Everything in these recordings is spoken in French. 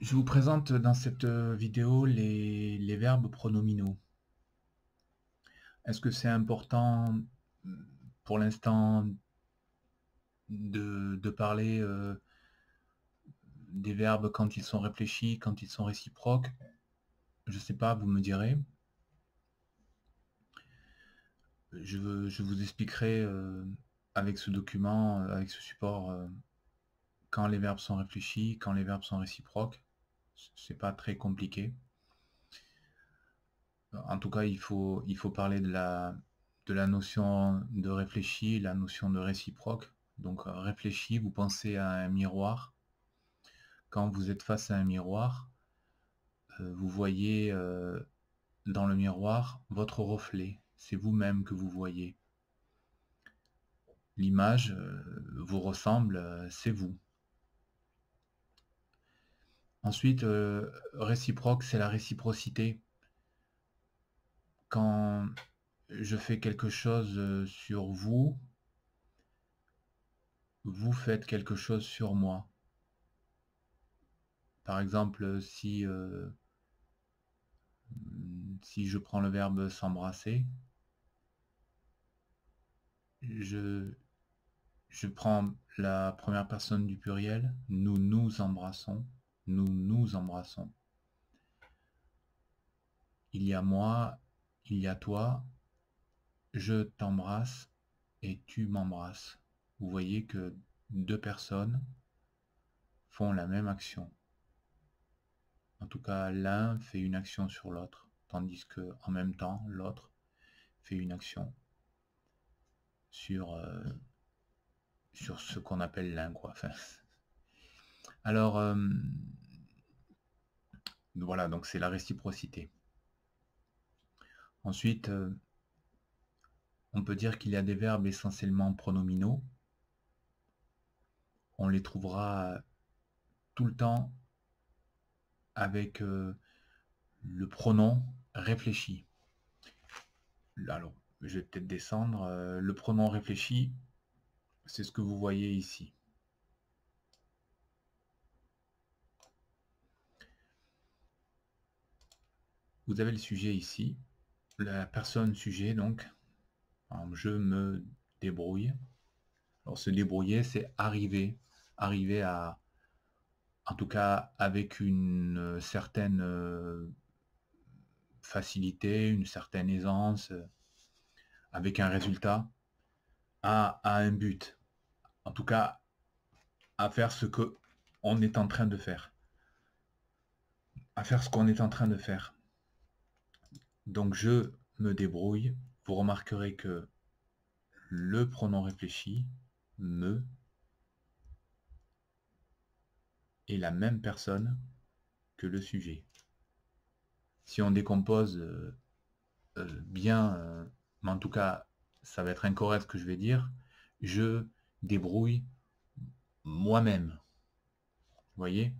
Je vous présente dans cette vidéo les verbes pronominaux. Est-ce que c'est important pour l'instant de parler des verbes quand ils sont réfléchis, quand ils sont réciproques? Je ne sais pas, vous me direz. Je vous expliquerai avec ce document, avec ce support, quand les verbes sont réfléchis, quand les verbes sont réciproques. C'est pas très compliqué. En tout cas, il faut parler de la notion de réfléchi, la notion de réciproque. Donc, réfléchi, vous pensez à un miroir. Quand vous êtes face à un miroir, vous voyez dans le miroir votre reflet. C'est vous-même que vous voyez. L'image vous ressemble, c'est vous. Ensuite, réciproque, c'est la réciprocité. Quand je fais quelque chose sur vous, vous faites quelque chose sur moi. Par exemple, si je prends le verbe s'embrasser, je, je prends la première personne du pluriel, nous nous embrassons, nous nous embrassons. Il y a moi, il y a toi, je t'embrasse et tu m'embrasses. Vous voyez que deux personnes font la même action. En tout cas, l'un fait une action sur l'autre, tandis que en même temps, l'autre fait une action sur, sur ce qu'on appelle l'un, quoi. Enfin, alors, voilà, donc c'est la réciprocité. Ensuite, on peut dire qu'il y a des verbes essentiellement pronominaux. On les trouvera tout le temps avec le pronom réfléchi. Alors, je vais peut-être descendre. Le pronom réfléchi, c'est ce que vous voyez ici. Vous avez le sujet ici, la personne sujet, donc, je me débrouille. Alors, se débrouiller, c'est arriver, arriver à, en tout cas, avec une certaine facilité, une certaine aisance, avec un résultat, à un but. En tout cas, à faire ce que on est en train de faire. À faire ce qu'on est en train de faire. Donc, je me débrouille. Vous remarquerez que le pronom réfléchi, me, est la même personne que le sujet. Si on décompose bien, mais en tout cas, ça va être incorrect ce que je vais dire, je débrouille moi-même. Vous voyez?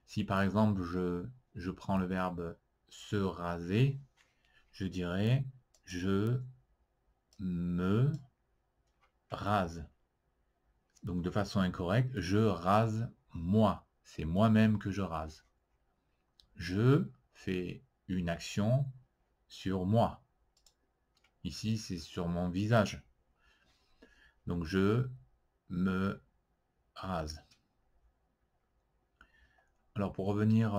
Si par exemple je prends le verbe se raser, je dirais je me rase. Donc de façon incorrecte, je rase moi. C'est moi-même que je rase. Je fais une action sur moi. Ici, c'est sur mon visage. Donc je me rase. Alors pour revenir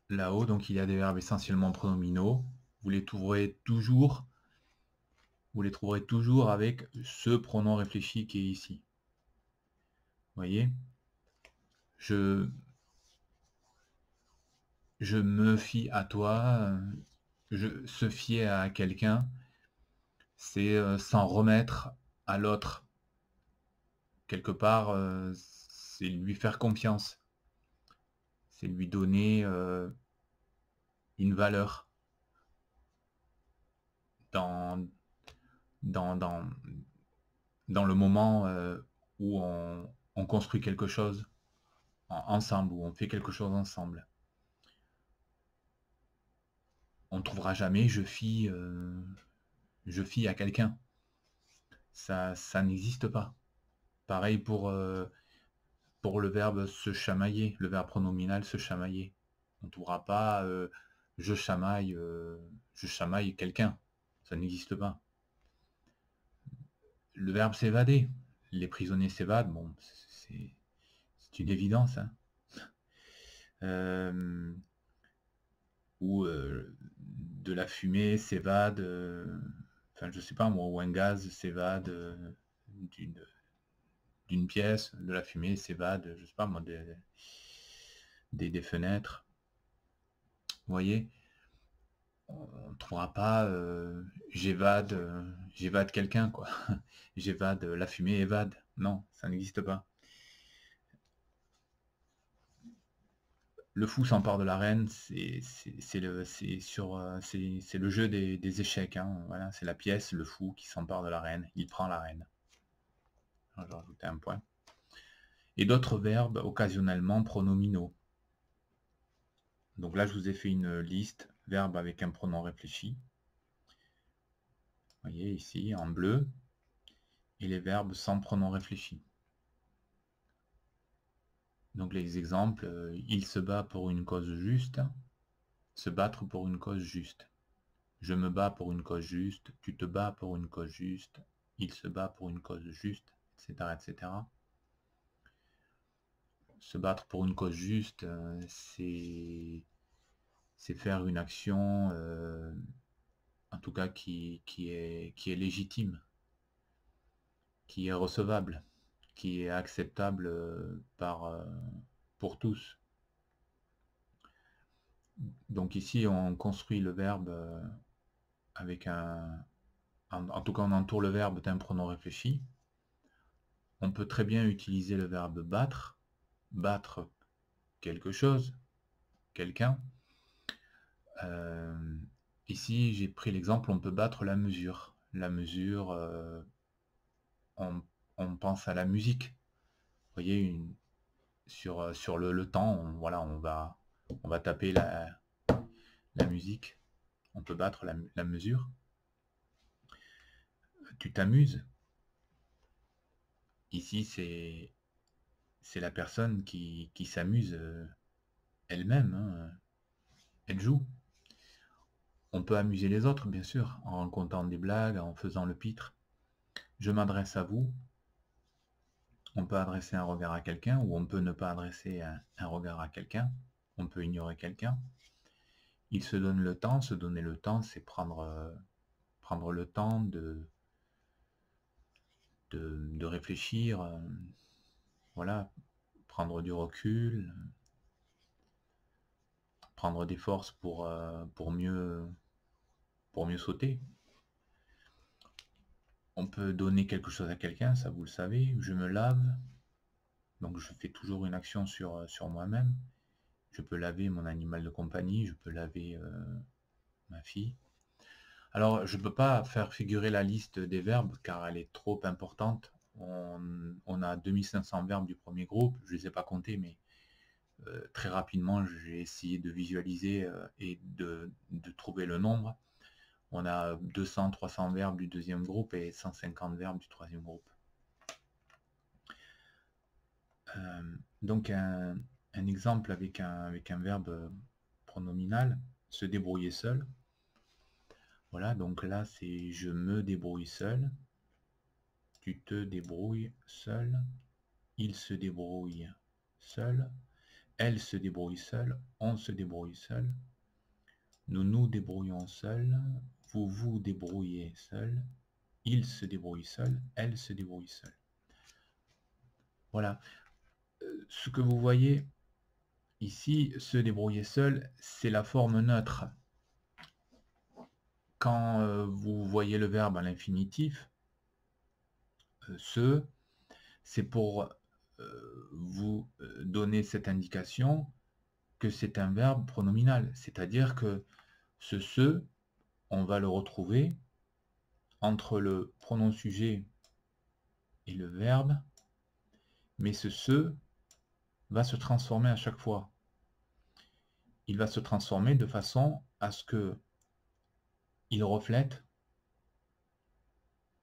là-haut, donc il y a des verbes essentiellement pronominaux. Vous les trouverez toujours, avec ce pronom réfléchi qui est ici. Vous voyez? Je me fie à toi, se fier à quelqu'un, c'est s'en remettre à l'autre. Quelque part, c'est lui faire confiance. C'est lui donner une valeur dans, dans, dans, dans le moment où on construit quelque chose ensemble, où on fait quelque chose ensemble. On ne trouvera jamais je fie à quelqu'un. Ça n'existe pas. Pareil pour pour le verbe se chamailler, le verbe pronominal se chamailler. On ne trouvera pas je chamaille quelqu'un. Ça n'existe pas. Le verbe s'évader. Les prisonniers s'évadent. Bon, c'est une évidence. Hein. Ou de la fumée s'évade. Enfin, je sais pas moi, ou un gaz s'évade d'une pièce, de la fumée s'évade, je sais pas moi, des fenêtres. Vous voyez, on ne trouvera pas j'évade quelqu'un, quoi. J'évade, la fumée évade. Non, ça n'existe pas. Le fou s'empare de l'arène, c'est le jeu des échecs. Hein. Voilà, c'est la pièce, le fou qui s'empare de l'arène. Il prend l'arène. Je vais rajouter un point. Et d'autres verbes occasionnellement pronominaux. Donc là, je vous ai fait une liste, verbes avec un pronom réfléchi. Vous voyez ici, en bleu. Et les verbes sans pronom réfléchi. Donc les exemples, il se bat pour une cause juste, se battre pour une cause juste. Je me bats pour une cause juste, tu te bats pour une cause juste, il se bat pour une cause juste, etc. etc. Se battre pour une cause juste, c'est faire une action, en tout cas qui est légitime, qui est recevable, qui est acceptable pour tous. Donc ici, on construit le verbe avec en tout cas, on entoure le verbe d'un pronom réfléchi. On peut très bien utiliser le verbe battre, battre quelque chose, quelqu'un. Ici, j'ai pris l'exemple, on peut battre la mesure. La mesure, on pense à la musique. Vous voyez, sur le temps, voilà, on va taper la musique. On peut battre la mesure. Tu t'amuses. Ici, c'est la personne qui s'amuse elle-même. Hein. Elle joue. On peut amuser les autres, bien sûr, en racontant des blagues, en faisant le pitre. Je m'adresse à vous. On peut adresser un regard à quelqu'un ou on peut ne pas adresser un regard à quelqu'un. On peut ignorer quelqu'un. Il se donne le temps. Se donner le temps, c'est prendre le temps de réfléchir. Voilà, prendre du recul, prendre des forces pour mieux sauter. On peut donner quelque chose à quelqu'un, ça vous le savez. Je me lave, donc je fais toujours une action sur moi-même. Je peux laver mon animal de compagnie, je peux laver ma fille. Alors, je ne peux pas faire figurer la liste des verbes car elle est trop importante. On a 2500 verbes du premier groupe, je ne les ai pas comptés, mais très rapidement, j'ai essayé de visualiser et de trouver le nombre. On a 200-300 verbes du deuxième groupe et 150 verbes du troisième groupe. Donc un exemple avec un verbe pronominal, se débrouiller seul. Voilà, donc là c'est je me débrouille seul, tu te débrouilles seul, il se débrouille seul, elle se débrouille seule, on se débrouille seul, nous nous débrouillons seuls, vous vous débrouillez seul, il se débrouille seul, elle se débrouille seule. Voilà. Ce que vous voyez ici, se débrouiller seul, c'est la forme neutre. Quand vous voyez le verbe à l'infinitif, se, c'est pour vous donner cette indication que c'est un verbe pronominal. C'est-à-dire que ce se, on va le retrouver entre le pronom sujet et le verbe, mais ce se va se transformer à chaque fois. Il va se transformer de façon à ce que il reflète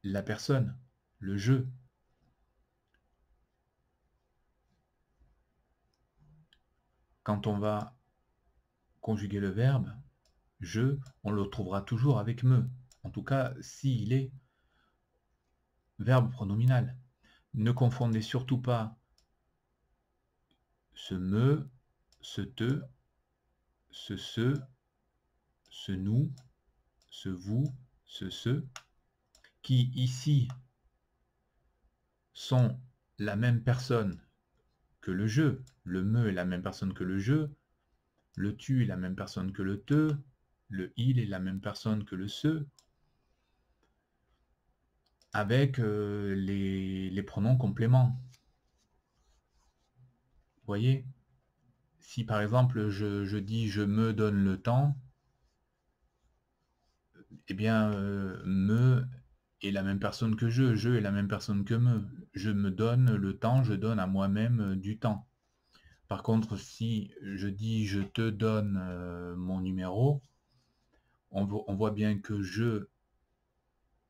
la personne, le jeu. quand on va conjuguer le verbe je, on le trouvera toujours avec me. En tout cas, s'il est verbe pronominal. Ne confondez surtout pas ce me, ce te, ce, ce nous, ce vous, ce, qui ici sont la même personne que le je. Le me est la même personne que le je, le tu est la même personne que le te, le il est la même personne que le ce, avec les pronoms compléments. Vous voyez? Si par exemple je dis je me donne le temps, eh bien me est la même personne que je est la même personne que me. Je me donne le temps, je donne à moi-même du temps. Par contre, si je dis je te donne mon numéro, on voit bien que je,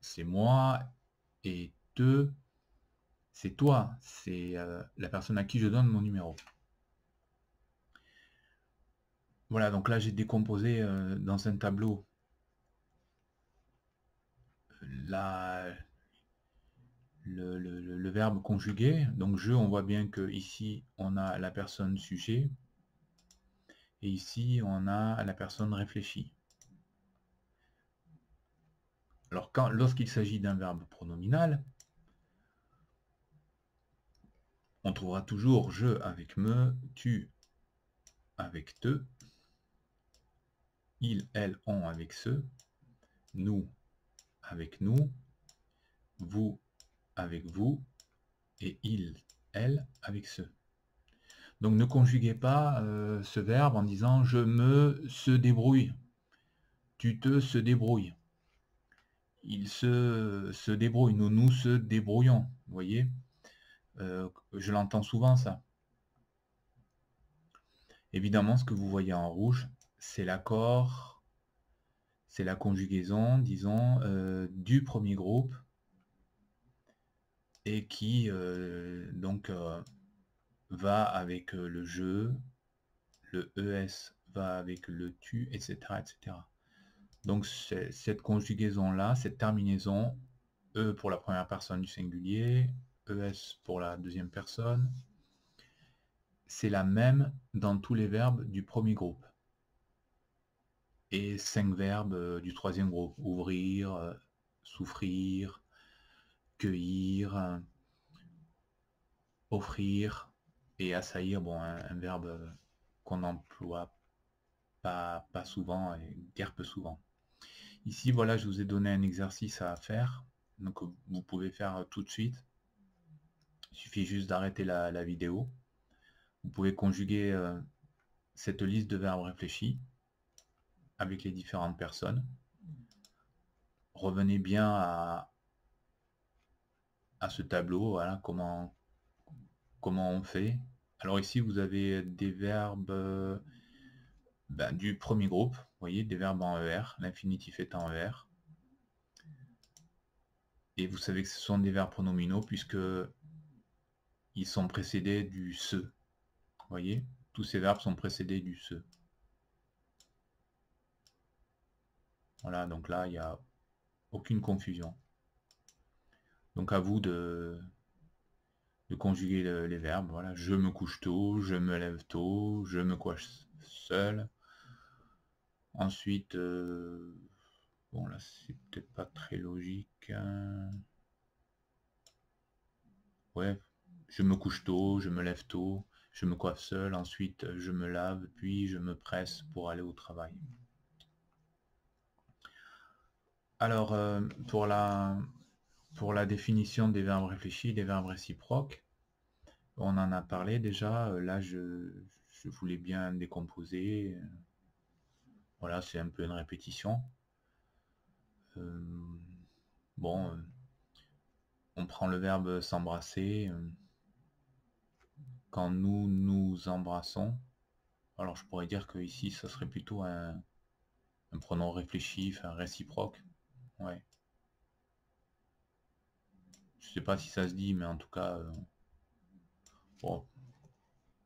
c'est moi, et te, c'est toi, c'est la personne à qui je donne mon numéro. Voilà, donc là j'ai décomposé dans un tableau le verbe conjugué. Donc je, on voit bien que ici on a la personne sujet et ici on a la personne réfléchie. Alors lorsqu'il s'agit d'un verbe pronominal, on trouvera toujours je avec me, tu avec te, il, elle, on avec ce, nous avec nous, vous avec vous, et il, elle avec ce. Donc ne conjuguez pas ce verbe en disant je me se débrouille, tu te se débrouille, il se débrouille, nous se débrouillons, vous voyez, je l'entends souvent ça. Évidemment, ce que vous voyez en rouge, c'est l'accord, c'est la conjugaison, disons, du premier groupe, et qui donc va avec le je, le ES va avec le tu, etc. etc. Donc cette conjugaison-là, cette terminaison, E pour la première personne du singulier, ES pour la deuxième personne, c'est la même dans tous les verbes du premier groupe. Et 5 verbes du troisième groupe, ouvrir, souffrir, cueillir, offrir, et assaillir, bon, un verbe qu'on n'emploie pas souvent et guère peu souvent. Ici, voilà, je vous ai donné un exercice à faire, donc vous pouvez faire tout de suite. Il suffit juste d'arrêter la vidéo. Vous pouvez conjuguer cette liste de verbes réfléchis avec les différentes personnes. Revenez bien à ce tableau, voilà, comment on fait. Alors ici, vous avez des verbes du premier groupe, vous voyez, des verbes en ER, l'infinitif est en ER. Et vous savez que ce sont des verbes pronominaux puisque ils sont précédés du se. Vous voyez, tous ces verbes sont précédés du se. Voilà, donc là, il n'y a aucune confusion. Donc à vous de conjuguer les verbes. Voilà, je me couche tôt, je me lève tôt, je me couche seul. Ensuite, bon là c'est peut-être pas très logique. Hein. Ouais, je me couche tôt, je me lève tôt, je me coiffe seul, ensuite je me lave, puis je me presse pour aller au travail. Alors, pour la définition des verbes réfléchis, des verbes réciproques, on en a parlé déjà, là je voulais bien décomposer, voilà, c'est un peu une répétition. Bon, on prend le verbe s'embrasser, quand nous nous embrassons, alors je pourrais dire que ici ça serait plutôt un pronom réfléchi, enfin réciproque, ouais. Je sais pas si ça se dit, mais en tout cas, bon,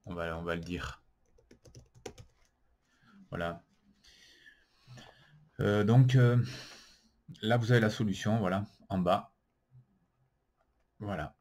on va le dire. Voilà. Donc là, vous avez la solution, voilà, en bas. Voilà.